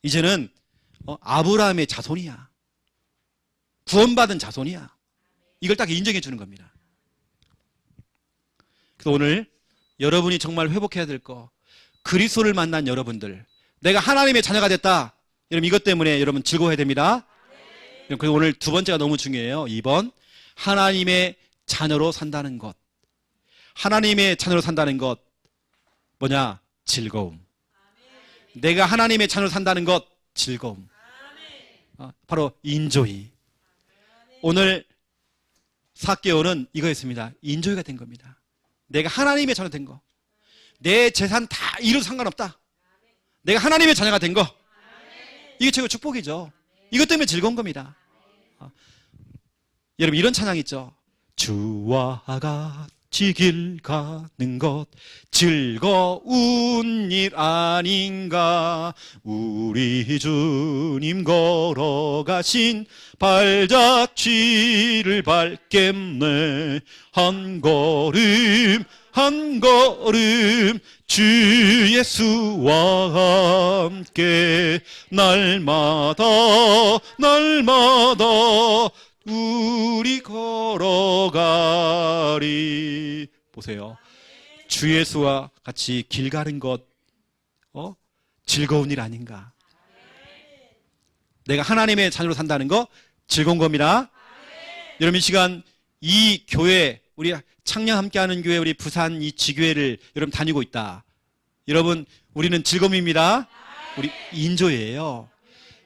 이제는 아브라함의 자손이야. 구원받은 자손이야. 이걸 딱 인정해 주는 겁니다. 그래서 오늘 여러분이 정말 회복해야 될 거, 그리스도를 만난 여러분들, 내가 하나님의 자녀가 됐다. 여러분, 이것 때문에 여러분 즐거워해야 됩니다. 그리고 오늘 두 번째가 너무 중요해요. 2번, 하나님의 자녀로 산다는 것. 하나님의 자녀로 산다는 것 뭐냐? 즐거움. 내가 하나님의 자녀로 산다는 것, 즐거움. 바로 인조이. 오늘 삭개오는 이거였습니다. 인조이가 된 겁니다. 내가 하나님의 자녀 된 거. 내 재산 다 잃어도 상관없다. 내가 하나님의 자녀가 된 거. 이게 최고 축복이죠. 이것 때문에 즐거운 겁니다. 여러분, 이런 찬양 있죠. 주와 같이 길 가는 것 즐거운 일 아닌가. 우리 주님 걸어가신 발자취를 밟겠네. 한 걸음 한 걸음 주 예수와 함께 날마다 날마다 우리 걸어가리. 보세요. 주 예수와 같이 길 가는 것 즐거운 일 아닌가. 내가 하나님의 자녀로 산다는 거 즐거운 겁니다. 여러분, 이 시간 이 교회, 우리 창녕 함께하는 교회, 우리 부산 이 지교회를 여러분 다니고 있다. 여러분, 우리는 즐거움입니다. 우리 인조예요.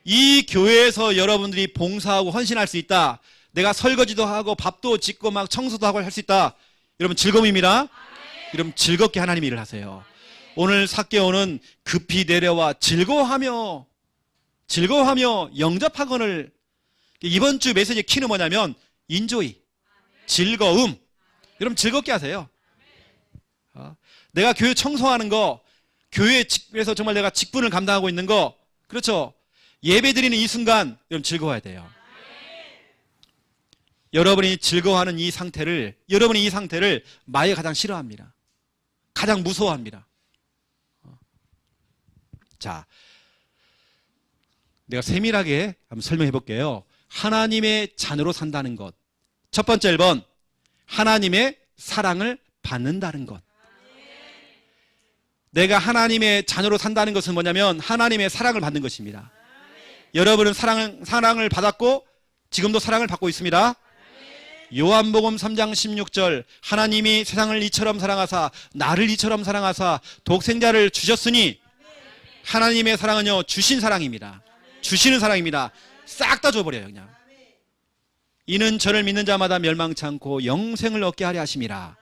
이 교회에서 여러분들이 봉사하고 헌신할 수 있다. 내가 설거지도 하고 밥도 짓고 막 청소도 하고 할 수 있다. 여러분, 즐거움입니다. 여러분, 즐겁게 하나님 일을 하세요. 오늘 사개오는 급히 내려와 즐거워하며 영접하거늘. 이번 주 메시지 키는 뭐냐면 인조이, 즐거움. 여러분, 즐겁게 하세요. 내가 교회 청소하는 거, 교회에서 정말 내가 직분을 감당하고 있는 거, 그렇죠? 예배 드리는 이 순간 여러분 즐거워야 돼요. 여러분이 즐거워하는 이 상태를, 여러분이 이 상태를 마귀가 가장 싫어합니다. 가장 무서워합니다. 자, 내가 세밀하게 한번 설명해 볼게요. 하나님의 자녀로 산다는 것. 첫 번째 1번, 하나님의 사랑을 받는다는 것. 내가 하나님의 자녀로 산다는 것은 뭐냐면 하나님의 사랑을 받는 것입니다. 여러분은 사랑을 받았고 지금도 사랑을 받고 있습니다. 요한복음 3장 16절, 하나님이 세상을 이처럼 사랑하사 나를 이처럼 사랑하사 독생자를 주셨으니, 하나님의 사랑은요 주신 사랑입니다. 주시는 사랑입니다. 싹 다 줘버려요. 그냥 이는 저를 믿는 자마다 멸망치 않고 영생을 얻게 하려 하심이라.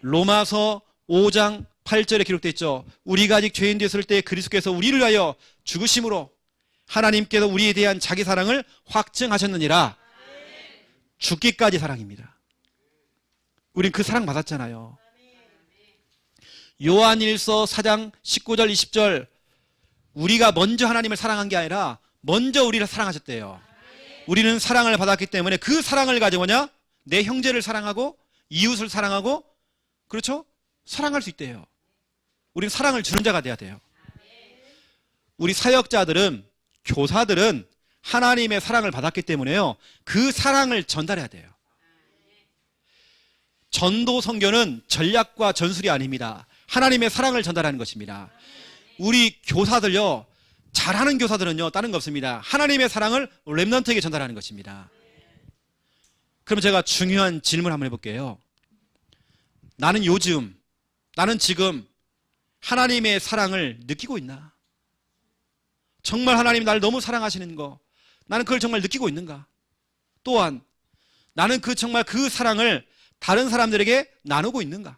로마서 5장 8절에 기록되어 있죠. 우리가 아직 죄인 되었을 때 그리스도께서 우리를 위하여 죽으심으로 하나님께서 우리에 대한 자기 사랑을 확증하셨느니라. 죽기까지 사랑입니다. 우린 그 사랑 받았잖아요. 요한일서 4장 19절 20절, 우리가 먼저 하나님을 사랑한 게 아니라 먼저 우리를 사랑하셨대요. 우리는 사랑을 받았기 때문에 그 사랑을 가지고 내 형제를 사랑하고 이웃을 사랑하고, 그렇죠? 사랑할 수 있대요. 우리는 사랑을 주는 자가 돼야 돼요. 우리 사역자들은, 교사들은 하나님의 사랑을 받았기 때문에요, 그 사랑을 전달해야 돼요. 전도 선교는 전략과 전술이 아닙니다. 하나님의 사랑을 전달하는 것입니다. 우리 교사들요, 잘하는 교사들은요 다른 거 없습니다. 하나님의 사랑을 렘넌트에게 전달하는 것입니다. 그럼 제가 중요한 질문 한번 해볼게요. 나는 지금 하나님의 사랑을 느끼고 있나? 정말 하나님이 나를 너무 사랑하시는 거, 나는 그걸 정말 느끼고 있는가? 또한 나는 정말 그 사랑을 다른 사람들에게 나누고 있는가?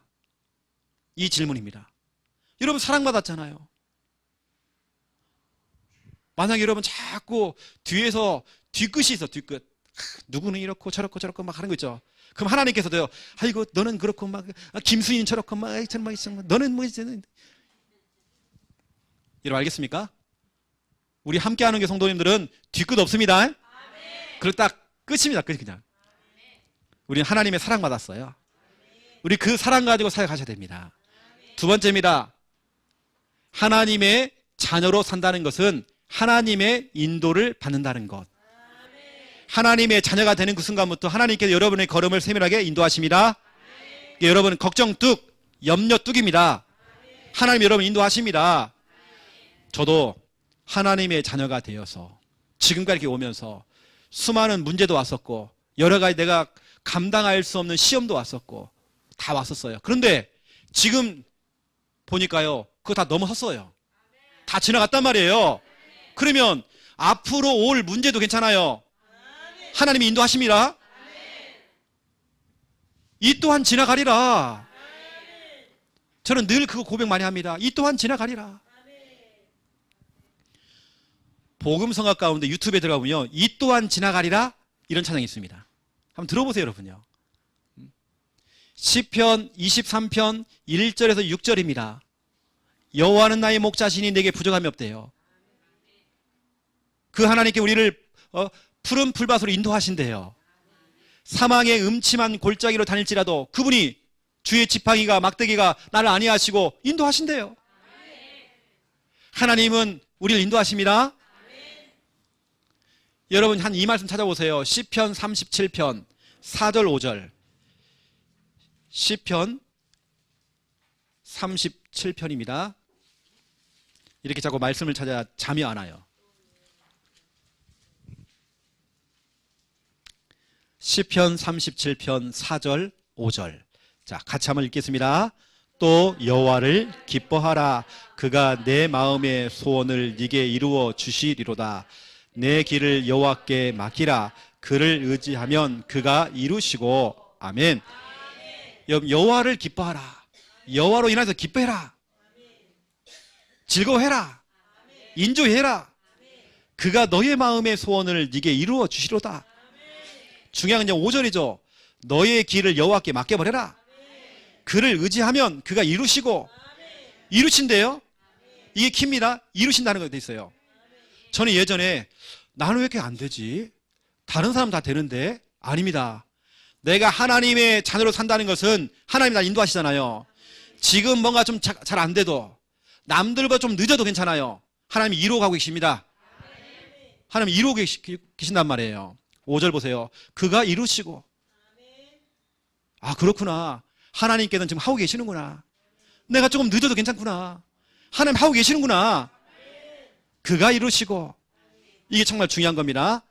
이 질문입니다. 여러분, 사랑받았잖아요. 만약에 여러분 자꾸 뒤에서 뒤끝이 있어, 뒤끝. 누구는 이렇고 저렇고 막 하는 거 있죠. 그럼 하나님께서도요, 아이고 너는 그렇고 막 김수인 저렇고 막 너는 뭐 이제는, 여러분 알겠습니까? 우리 함께하는 게 성도님들은 뒤끝 없습니다. 그리고 딱 끝입니다. 끝이 그냥. 우리는 하나님의 사랑 받았어요. 우리 그 사랑 가지고 사역하셔야 됩니다. 두 번째입니다. 하나님의 자녀로 산다는 것은 하나님의 인도를 받는다는 것. 하나님의 자녀가 되는 그 순간부터 하나님께서 여러분의 걸음을 세밀하게 인도하십니다. 여러분 걱정 뚝, 염려 뚝입니다. 하나님 여러분 인도하십니다. 저도 하나님의 자녀가 되어서 지금까지 이렇게 오면서 수많은 문제도 왔었고 여러 가지 내가 감당할 수 없는 시험도 왔었고 다 왔었어요. 그런데 지금 보니까요, 그거 다 넘어섰어요. 다 지나갔단 말이에요. 그러면 앞으로 올 문제도 괜찮아요. 하나님이 인도하십니다. 이 또한 지나가리라. 저는 늘 그거 고백 많이 합니다. 이 또한 지나가리라. 복음성악 가운데 유튜브에 들어가보면 이 또한 지나가리라 이런 찬양이 있습니다. 한번 들어보세요, 여러분요. 시편 23편 1절에서 6절입니다. 여호와는 나의 목자시니 내게 부족함이 없대요. 그 하나님께 우리를 푸른 풀밭으로 인도하신대요. 사망의 음침한 골짜기로 다닐지라도 그분이 주의 지팡이가 막대기가 나를 안위하시고 인도하신대요. 하나님은 우리를 인도하십니다. 여러분 한 이 말씀 찾아보세요. 시편 37편 4절 5절. 시편 37편입니다. 이렇게 자꾸 말씀을 찾아 잠이 안 와요. 시편 37편 4절 5절. 자, 같이 한번 읽겠습니다. 또 여호와를 기뻐하라. 그가 내 마음의 소원을 네게 이루어 주시리로다. 내 길을 여호와께 맡기라. 그를 의지하면 그가 이루시고. 아멘. 여호와를 기뻐하라. 여호와로 인해서 기뻐해라. 즐거워해라. 인조해라. 그가 너의 마음의 소원을 네게 이루어 주시로다. 중요한 건 5절이죠. 너의 길을 여호와께 맡겨버려라. 그를 의지하면 그가 이루시고. 이루신대요. 이게 킵니다. 이루신다는 것도 있어요. 저는 예전에 나는 왜 이렇게 안 되지? 다른 사람 다 되는데? 아닙니다. 내가 하나님의 자녀로 산다는 것은 하나님이 나 인도하시잖아요. 지금 뭔가 좀 잘 안 돼도 남들보다 좀 늦어도 괜찮아요. 하나님이 이루어가고 계십니다. 하나님이 이루고 계신단 말이에요. 5절 보세요. 그가 이루시고. 아, 그렇구나. 하나님께서는 지금 하고 계시는구나. 내가 조금 늦어도 괜찮구나. 하나님 하고 계시는구나. 그가 이루시고. 이게 정말 중요한 겁니다.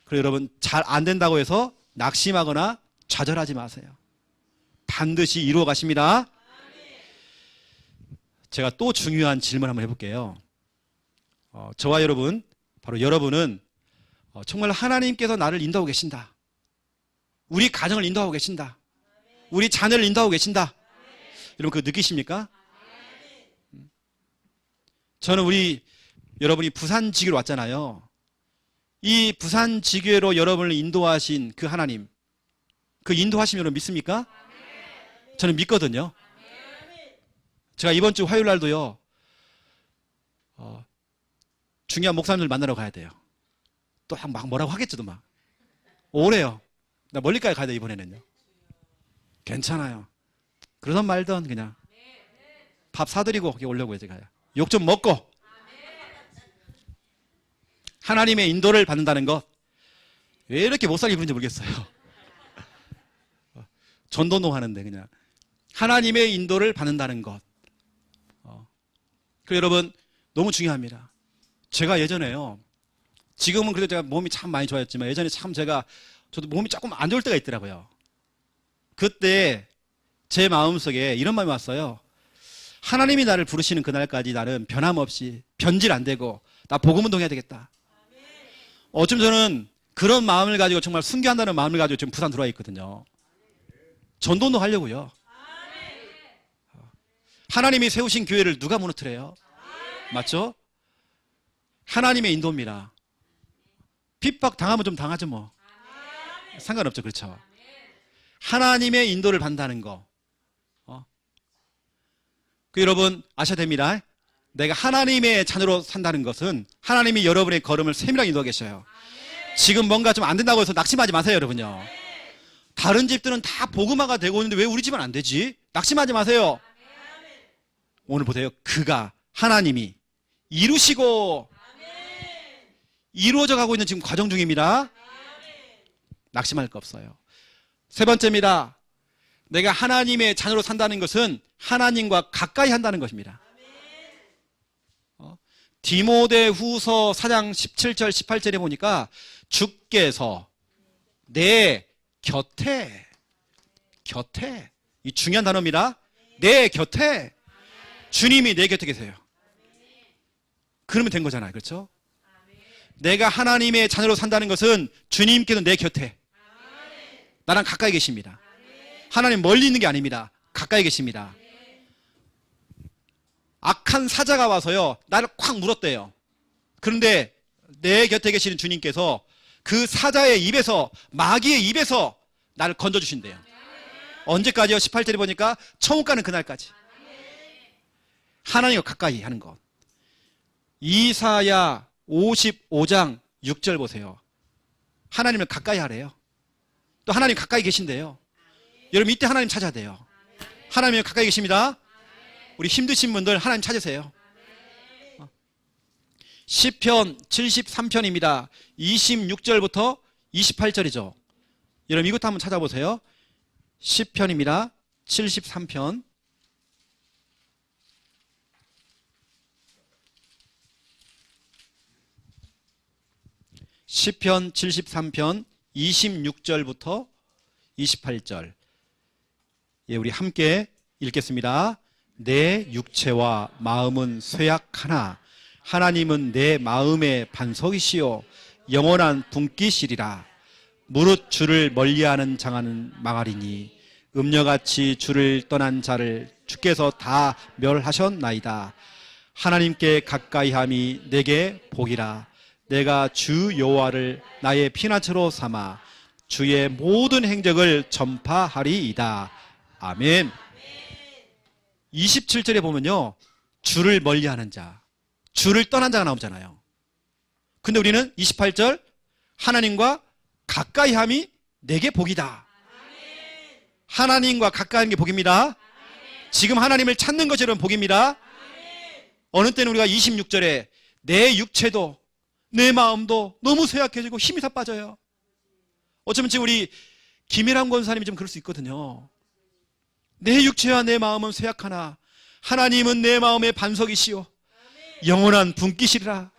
그리고 여러분, 잘 안 된다고 해서 낙심하거나 좌절하지 마세요. 반드시 이루어 가십니다. 제가 또 중요한 질문 한번 해볼게요. 저와 여러분, 바로 여러분은 정말 하나님께서 나를 인도하고 계신다. 우리 가정을 인도하고 계신다. 우리 자녀를 인도하고 계신다. 여러분 그거 느끼십니까? 저는 여러분이 부산지교로 왔잖아요. 이 부산지교로 여러분을 인도하신 그 하나님, 그 인도하심 여러분 믿습니까? 저는 믿거든요. 제가 이번 주 화요일 날도요, 중요한 목사님들 만나러 가야 돼요. 또 막 뭐라고 하겠죠, 또 막. 오래요. 나 멀리까지 가야 돼, 이번에는요. 괜찮아요. 그러던 말던 그냥 밥 사드리고 거기 오려고요, 제가요. 욕 좀 먹고. 하나님의 인도를 받는다는 것. 왜 이렇게 못 살게 부른지 모르겠어요. 전도노 하는데 그냥. 하나님의 인도를 받는다는 것. 그 여러분, 너무 중요합니다. 제가 예전에요. 지금은 그래도 제가 몸이 참 많이 좋아졌지만 예전에 참 저도 몸이 조금 안 좋을 때가 있더라고요. 그때 제 마음속에 이런 마음이 왔어요. 하나님이 나를 부르시는 그날까지 나는 변함없이 변질 안 되고 나 복음운동 해야 되겠다. 어쩜 저는 그런 마음을 가지고 정말 순교한다는 마음을 가지고 지금 부산 들어와 있거든요. 전도운동 하려고요. 하나님이 세우신 교회를 누가 무너뜨려요? 맞죠? 하나님의 인도입니다. 핍박 당하면 좀 당하죠 뭐. 상관없죠. 그렇죠? 하나님의 인도를 받는다는 거. 그 여러분 아셔야 됩니다. 내가 하나님의 자녀로 산다는 것은 하나님이 여러분의 걸음을 세밀하게 인도하고 계셔요. 지금 뭔가 좀 안 된다고 해서 낙심하지 마세요, 여러분요. 다른 집들은 다 복음화가 되고 있는데 왜 우리 집은 안 되지? 낙심하지 마세요. 오늘 보세요. 그가 하나님이 이루시고 이루어져 가고 있는 지금 과정 중입니다. 낙심할 거 없어요. 세 번째입니다. 내가 하나님의 자녀로 산다는 것은 하나님과 가까이 한다는 것입니다. 디모데후서 4장 17절 18절에 보니까 주께서 내 곁에 이 중요한 단어입니다. 내 곁에 주님이 내 곁에 계세요. 그러면 된 거잖아요. 그렇죠? 내가 하나님의 자녀로 산다는 것은 주님께서 내 곁에 나랑 가까이 계십니다. 하나님 멀리 있는 게 아닙니다. 가까이 계십니다. 악한 사자가 와서요 나를 콱 물었대요. 그런데 내 곁에 계시는 주님께서 그 사자의 입에서, 마귀의 입에서 나를 건져주신대요. 언제까지요? 18절에 보니까 천국 가는 그날까지. 하나님과 가까이 하는 것. 이사야 55장 6절 보세요. 하나님을 가까이 하래요. 또 하나님 가까이 계신대요. 여러분 이때 하나님 찾아야 돼요. 하나님이 가까이 계십니다. 우리 힘드신 분들 하나님 찾으세요. 시편 73편입니다. 26절부터 28절이죠. 여러분 이것도 한번 찾아보세요. 시편입니다. 73편. 시편 73편 26절부터 28절. 예, 우리 함께 읽겠습니다. 내 육체와 마음은 쇠약하나 하나님은 내 마음의 반석이시요 영원한 분깃이리라. 무릇 주를 멀리하는 장하는 망하리니 음녀같이 주를 떠난 자를 주께서 다 멸하셨나이다. 하나님께 가까이함이 내게 복이라. 내가 주 여호와를 나의 피난처로 삼아 주의 모든 행적을 전파하리이다. 아멘. 27절에 보면요, 주를 멀리하는 자, 주를 떠난 자가 나오잖아요. 근데 우리는 28절, 하나님과 가까이함이 내게 복이다. 하나님과 가까이하는 게 복입니다. 지금 하나님을 찾는 것이 여러분 복입니다. 어느 때는 우리가 26절에 내 육체도 내 마음도 너무 쇠약해지고 힘이 다 빠져요. 어쩌면 지금 우리 김일환 권사님이 좀 그럴 수 있거든요. 내 육체와 내 마음은 쇠약하나 하나님은 내 마음의 반석이시오 영원한 분깃이라.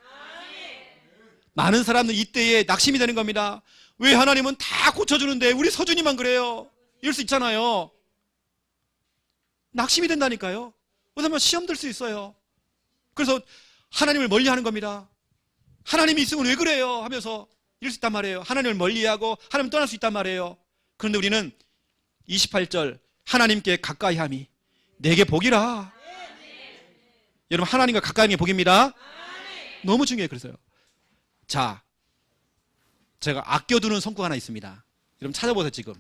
많은 사람은 이때에 낙심이 되는 겁니다. 왜 하나님은 다 고쳐주는데 우리 서준이만 그래요? 이럴 수 있잖아요. 낙심이 된다니까요. 왜냐하면 시험 들 수 있어요. 그래서 하나님을 멀리하는 겁니다. 하나님이 있으면 왜 그래요? 하면서 이럴 수 있단 말이에요. 하나님을 멀리하고 하나님을 떠날 수 있단 말이에요. 그런데 우리는 28절 하나님께 가까이함이 내게 복이라. 여러분 하나님과 가까이 하는 게 복입니다. 너무 중요해요. 그래서요. 자, 제가 아껴두는 성구가 하나 있습니다. 여러분 찾아보세요. 지금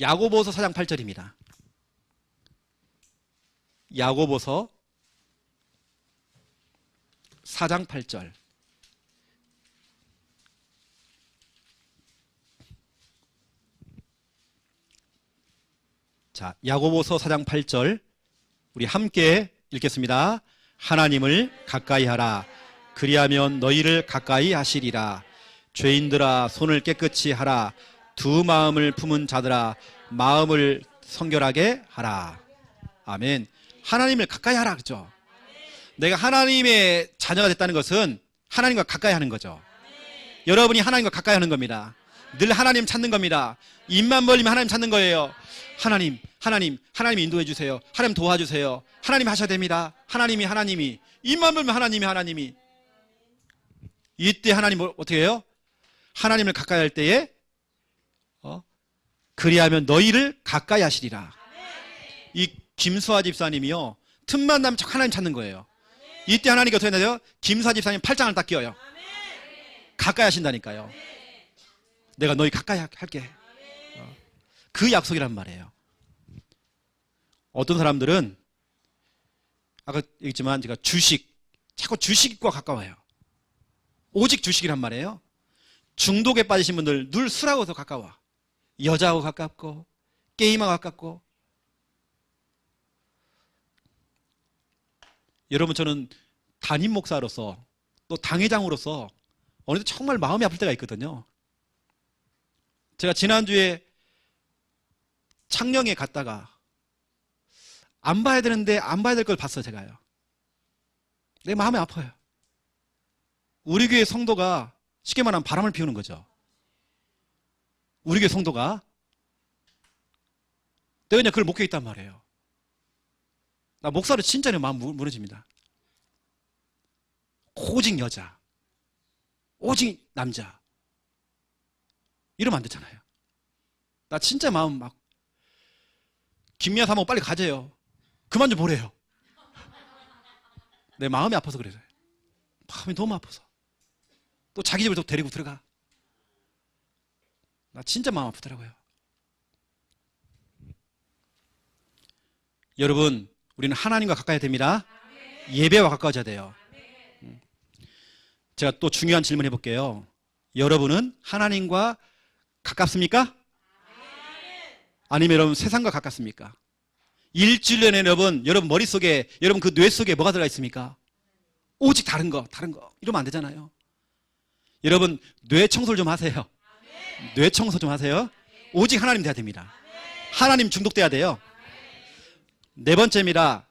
야고보서 4장 8절입니다. 야고보서 4장 8절. 자, 야고보서 4장 8절 우리 함께 읽겠습니다. 하나님을 가까이 하라. 그리하면 너희를 가까이 하시리라. 죄인들아 손을 깨끗이 하라. 두 마음을 품은 자들아 마음을 성결하게 하라. 아멘. 하나님을 가까이 하라 그렇죠? 내가 하나님의 자녀가 됐다는 것은 하나님과 가까이 하는 거죠. 여러분이 하나님과 가까이 하는 겁니다. 늘 하나님 찾는 겁니다. 입만 벌리면 하나님 찾는 거예요. 하나님 인도해 주세요. 하나님 도와주세요. 하나님 하셔야 됩니다. 하나님이 입만 벌면 하나님이 이때 하나님 어떻게 해요? 하나님을 가까이 할 때에 그리하면 너희를 가까이 하시리라. 이 김수아 집사님이요 틈만 나면 자꾸 하나님 찾는 거예요. 이때 하나님이 어떻게 해야 돼요? 김수아 집사님 팔짱을 딱 끼워요. 가까이 하신다니까요. 내가 너희 가까이 할게. 그 약속이란 말이에요. 어떤 사람들은 아까 얘기했지만 제가 자꾸 주식과 가까워요. 오직 주식이란 말이에요. 중독에 빠지신 분들 늘 술하고서 가까워. 여자하고 가깝고 게임하고 가깝고. 여러분 저는 담임 목사로서 또 당회장으로서 어느새 정말 마음이 아플 때가 있거든요. 제가 지난주에 창녕에 갔다가 안 봐야 되는데 안 봐야 될 걸 봤어요. 제가요. 내 마음이 아파요. 우리 교회 성도가 쉽게 말하면 바람을 피우는 거죠. 우리 교회 성도가 내가 그냥 그걸 목격했단 말이에요. 나 목사로 진짜 내 마음 무너집니다. 오직 여자, 오직 남자 이러면 안 되잖아요. 나 진짜 마음 막 김미아 사모 빨리 가재요. 그만 좀 보래요. 내 마음이 아파서 그래요. 마음이 너무 아파서. 또 자기 집을 또 데리고 들어가. 나 진짜 마음 아프더라고요. 여러분, 우리는 하나님과 가까워야 됩니다. 예배와 가까워져야 돼요. 제가 또 중요한 질문 해볼게요. 여러분은 하나님과 가깝습니까? 아니면 여러분 세상과 가깝습니까? 일주일 내내 여러분 머릿속에, 여러분 그 뇌 속에 뭐가 들어가 있습니까? 오직 다른 거. 이러면 안 되잖아요. 여러분, 뇌 청소를 좀 하세요. 뇌 청소 좀 하세요. 오직 하나님 돼야 됩니다. 하나님 중독돼야 돼요. 네 번째입니다.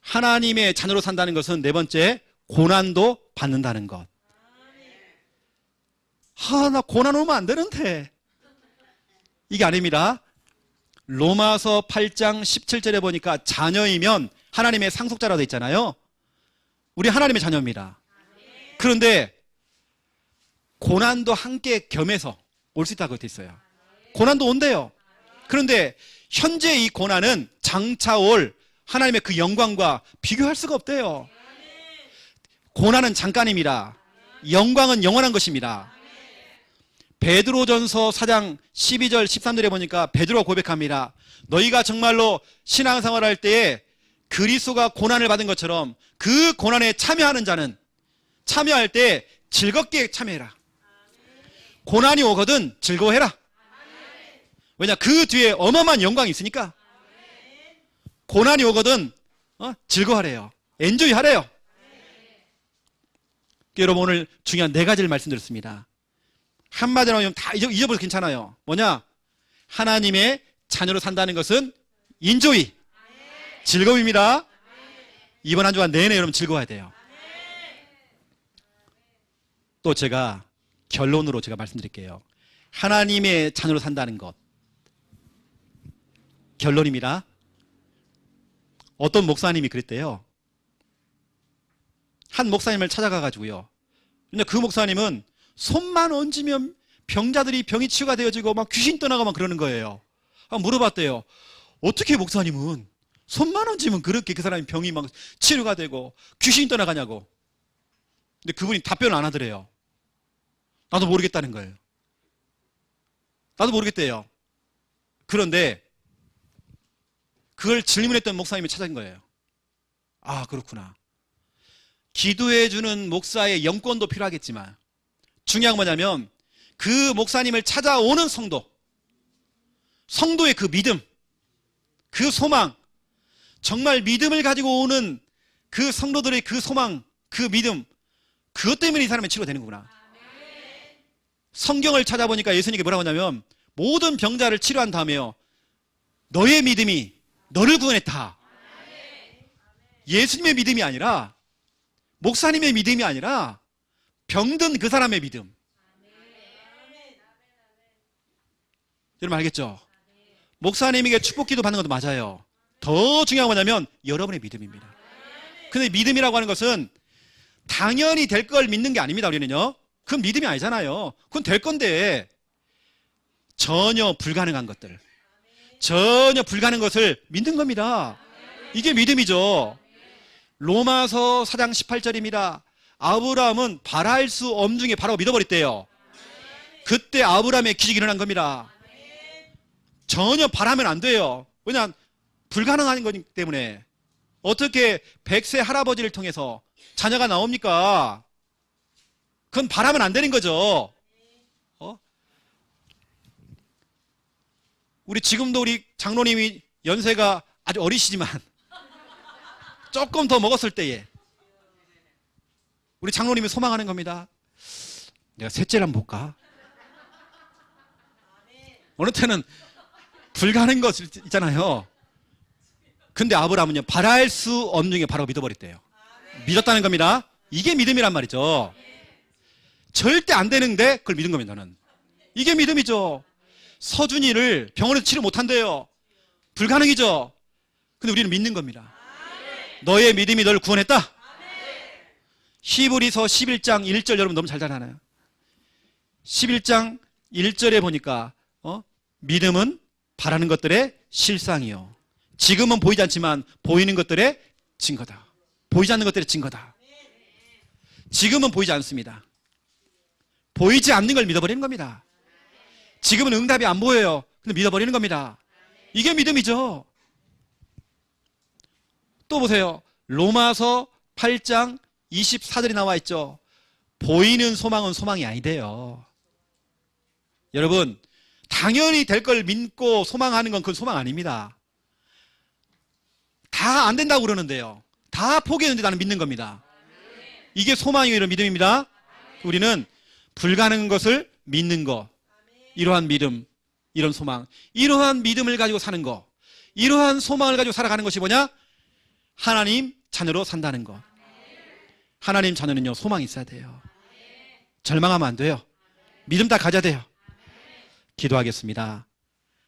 하나님의 자녀로 산다는 것은 네 번째, 고난도 받는다는 것. 나 고난 오면 안 되는데. 이게 아닙니다. 로마서 8장 17절에 보니까 자녀이면 하나님의 상속자라고 돼 있잖아요. 우리 하나님의 자녀입니다. 그런데 고난도 함께 겸해서 올 수 있다고 돼 있어요. 고난도 온대요. 그런데 현재 이 고난은 장차 올 하나님의 그 영광과 비교할 수가 없대요. 고난은 잠깐입니다. 영광은 영원한 것입니다. 베드로전서 4장 12절 13절에 보니까 베드로가 고백합니다. 너희가 정말로 신앙생활할 때에 그리스도가 고난을 받은 것처럼 그 고난에 참여하는 자는 참여할 때 즐겁게 참여해라. 고난이 오거든 즐거워해라. 왜냐, 그 뒤에 어마어마한 영광이 있으니까. 고난이 오거든 즐거워하래요. 엔조이 하래요. 여러분, 오늘 중요한 네 가지를 말씀드렸습니다. 한마디로 하면 다 잊어버려도 괜찮아요. 뭐냐? 하나님의 자녀로 산다는 것은 인조이, 즐거움입니다. 이번 한 주간 내내 여러분 즐거워야 돼요. 또 제가 결론으로 제가 말씀드릴게요. 하나님의 자녀로 산다는 것. 결론입니다. 어떤 목사님이 그랬대요. 한 목사님을 찾아가가지고요. 근데 그 목사님은 손만 얹으면 병자들이 병이 치유가 되어지고 막 귀신 떠나고 막 그러는 거예요. 물어봤대요. 어떻게 목사님은 손만 얹으면 그렇게 그 사람이 병이 막 치료가 되고 귀신이 떠나가냐고. 근데 그분이 답변을 안 하더래요. 나도 모르겠다는 거예요. 나도 모르겠대요. 그런데 그걸 질문했던 목사님이 찾아간 거예요. 아, 그렇구나. 기도해주는 목사의 영권도 필요하겠지만 중요한 건 뭐냐면 그 목사님을 찾아오는 성도의 그 믿음, 그 소망, 정말 믿음을 가지고 오는 그 성도들의 그 소망, 그 믿음, 그것 때문에 이 사람이 치료되는 거구나. 성경을 찾아보니까 예수님께 뭐라고 하냐면 모든 병자를 치료한 다음에요, 너의 믿음이 너를 구원했다. 예수님의 믿음이 아니라, 목사님의 믿음이 아니라 병든 그 사람의 믿음. 여러분 알겠죠? 목사님에게 축복기도 받는 것도 맞아요. 더 중요한 건 뭐냐면 여러분의 믿음입니다. 근데 믿음이라고 하는 것은 당연히 될 걸 믿는 게 아닙니다. 우리는요, 그건 믿음이 아니잖아요. 그건 될 건데 전혀 불가능한 것들, 전혀 불가능한 것을 믿는 겁니다. 이게 믿음이죠. 로마서 4장 18절입니다. 아브라함은 바랄 수 없는 중에 바라고 믿어버렸대요. 그때 아브라함의 기적이 일어난 겁니다. 전혀 바라면 안 돼요. 왜냐, 불가능한 거기 때문에. 어떻게 100세 할아버지를 통해서 자녀가 나옵니까? 그건 바라면 안 되는 거죠. 우리 지금도 우리 장로님이 연세가 아주 어리시지만 조금 더 먹었을 때에 우리 장로님이 소망하는 겁니다. 내가 셋째를 한번 볼까? 어느 때는 불가능한 것 있잖아요. 근데 아브라함은요, 바랄 수 없는 중에 바라고 믿어버렸대요. 믿었다는 겁니다. 이게 믿음이란 말이죠. 절대 안 되는데 그걸 믿은 겁니다. 저는 이게 믿음이죠. 서준이를 병원에서 치료 못한대요. 불가능이죠. 근데 우리는 믿는 겁니다. 너의 믿음이 너를 구원했다. 히브리서 11장 1절 여러분 너무 잘 알아요. 11장 1절에 보니까 믿음은 바라는 것들의 실상이요, 지금은 보이지 않지만 보이는 것들의 증거다. 보이지 않는 것들의 증거다. 지금은 보이지 않습니다. 보이지 않는 걸 믿어버리는 겁니다. 지금은 응답이 안 보여요. 근데 믿어버리는 겁니다. 이게 믿음이죠. 또 보세요. 로마서 8장 24절이 나와 있죠. 보이는 소망은 소망이 아니대요. 여러분, 당연히 될 걸 믿고 소망하는 건 그건 소망 아닙니다. 다 안 된다고 그러는데요. 다 포기했는데 나는 믿는 겁니다. 이게 소망이고 이런 믿음입니다. 우리는 불가능한 것을 믿는 거, 이러한 믿음, 이런 소망, 이러한 믿음을 가지고 사는 거, 이러한 소망을 가지고 살아가는 것이 뭐냐? 하나님 자녀로 산다는 것. 하나님 자녀는요, 소망이 있어야 돼요. 절망하면 안 돼요. 믿음 다 가져야 돼요. 기도하겠습니다.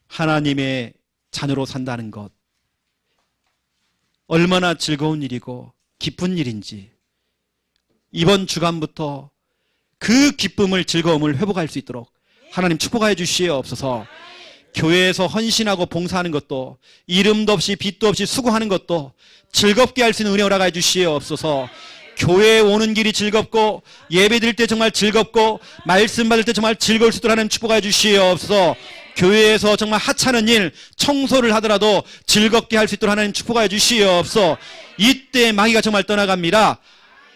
하나님의 자녀로 산다는 것, 얼마나 즐거운 일이고 기쁜 일인지 이번 주간부터 그 기쁨을, 즐거움을 회복할 수 있도록 하나님 축복하여 주시옵소서. 교회에서 헌신하고 봉사하는 것도, 이름도 없이 빛도 없이 수고하는 것도 즐겁게 할 수 있는 은혜 허락하여 주시옵소서. 교회에 오는 길이 즐겁고, 예배 드릴 때 정말 즐겁고, 말씀 받을 때 정말 즐거울 수 있도록 하나님 축복하여 주시옵소서. 교회에서 정말 하찮은 일, 청소를 하더라도 즐겁게 할 수 있도록 하나님 축복하여 주시옵소서. 이때 마귀가 정말 떠나갑니다.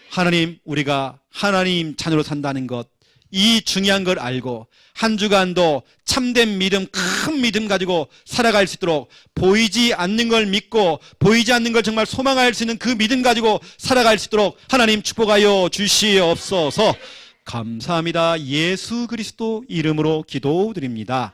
하나님, 우리가 하나님 자녀로 산다는 것, 이 중요한 걸 알고 한 주간도 참된 믿음, 큰 믿음 가지고 살아갈 수 있도록, 보이지 않는 걸 믿고 보이지 않는 걸 정말 소망할 수 있는 그 믿음 가지고 살아갈 수 있도록 하나님 축복하여 주시옵소서. 감사합니다. 예수 그리스도 이름으로 기도드립니다.